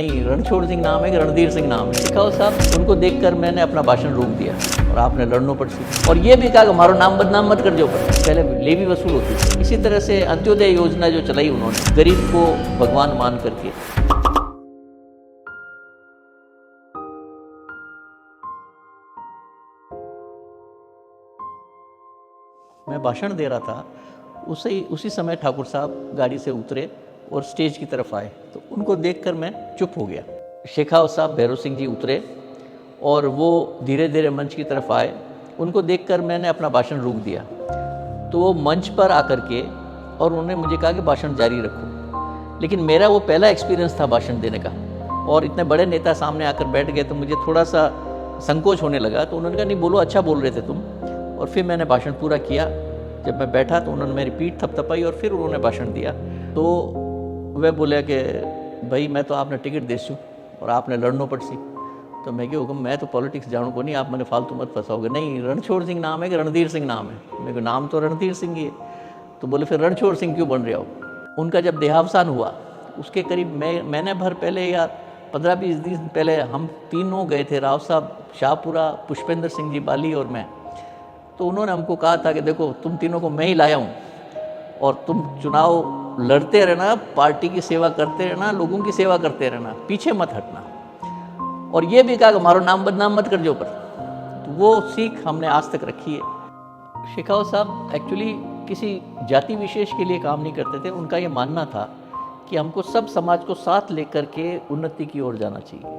नहीं, रणछोड़ सिंह नाम है कि रणधीर सिंह नाम है। शेखावत साहब, उनको देखकर मैंने अपना भाषण रोक दिया और आपने लड़नो पड़ सी और ये भी कहा कि हमारा नाम बदनाम मत कर जो। पहले लेवी वसूल होती थी। इसी तरह से अंत्योदय योजना जो चलाई उन्होंने, गरीब को भगवान मान करके। मैं भाषण दे रहा था, उसी समय ठाकुर साहब गाड़ी से उतरे और स्टेज की तरफ आए, तो उनको देखकर मैं चुप हो गया। शेखावत साहब, भैरव सिंह जी उतरे और वो धीरे धीरे मंच की तरफ आए। उनको देखकर मैंने अपना भाषण रोक दिया। तो वो मंच पर आकर के और उन्होंने मुझे कहा कि भाषण जारी रखो। लेकिन मेरा वो पहला एक्सपीरियंस था भाषण देने का, और इतने बड़े नेता सामने आकर बैठ गए तो मुझे थोड़ा सा संकोच होने लगा। तो उन्होंने कहा नहीं बोलो, अच्छा बोल रहे थे तुम। और फिर मैंने भाषण पूरा किया। जब मैं बैठा तो उन्होंने मेरी पीठ थपथपाई और फिर उन्होंने भाषण दिया। तो वह बोले कि भाई मैं तो आपने टिकट देसू और आपने लड़नो पड़ सी। तो मैं क्यों हुक्म, मैं तो पॉलिटिक्स जानू को नहीं, आप मैंने फालतू मत फंसाओगे। नहीं, रणछोड़ सिंह नाम है कि रणधीर सिंह नाम है। मेरे को नाम तो रणधीर सिंह ही है। तो बोले फिर रणछोड़ सिंह क्यों बन रहे हो। उनका जब देहावसान हुआ उसके करीब महीने भर पहले या 15-20 दिन पहले हम तीनों गए थे, राव साहब, शाहपुरा, पुष्पेंद्र सिंह जी बाली और मैं। तो उन्होंने हमको कहा था कि देखो तुम तीनों को मैं ही लाया हूँ और तुम चुनाव लड़ते रहना, पार्टी की सेवा करते रहना, लोगों की सेवा करते रहना, पीछे मत हटना। और ये भी कहा कि हमारा नाम बदनाम मत कर जो पर। तो वो सीख हमने आज तक रखी है। शेखावत साहब एक्चुअली किसी जाति विशेष के लिए काम नहीं करते थे। उनका ये मानना था कि हमको सब समाज को साथ लेकर के उन्नति की ओर जाना चाहिए।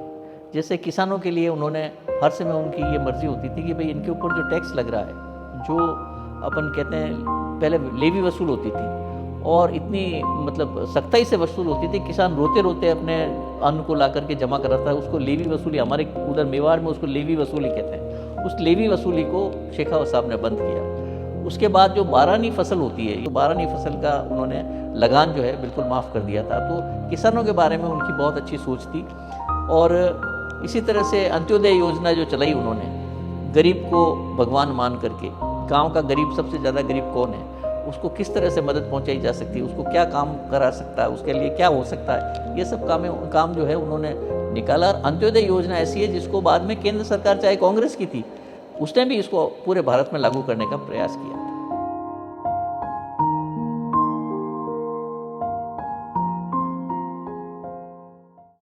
जैसे किसानों के लिए उन्होंने हर समय उनकी ये मर्जी होती थी कि भाई इनके ऊपर जो टैक्स लग रहा है, जो अपन कहते हैं पहले लेवी वसूल होती थी और इतनी मतलब सख्ताई से वसूल होती थी, किसान रोते रोते अपने अन्न को ला करके जमा कराता है, उसको लेवी वसूली, हमारे उधर मेवाड़ में उसको लेवी वसूली कहते हैं। उस लेवी वसूली को शेखावत साहब ने बंद किया। उसके बाद जो बारानी फसल होती है, तो बारानी फसल का उन्होंने लगान जो है बिल्कुल माफ़ कर दिया था। तो किसानों के बारे में उनकी बहुत अच्छी सोच थी। और इसी तरह से अंत्योदय योजना जो चलाई उन्होंने, गरीब को भगवान मान करके, गांव का गरीब, सबसे ज़्यादा गरीब कौन है, उसको किस तरह से मदद पहुंचाई जा सकती है, उसको क्या काम करा सकता है, उसके लिए क्या हो सकता है, ये सब काम जो है उन्होंने निकाला। अंत्योदय योजना ऐसी है जिसको बाद में केंद्र सरकार, चाहे कांग्रेस की थी, उसने भी इसको पूरे भारत में लागू करने का प्रयास किया।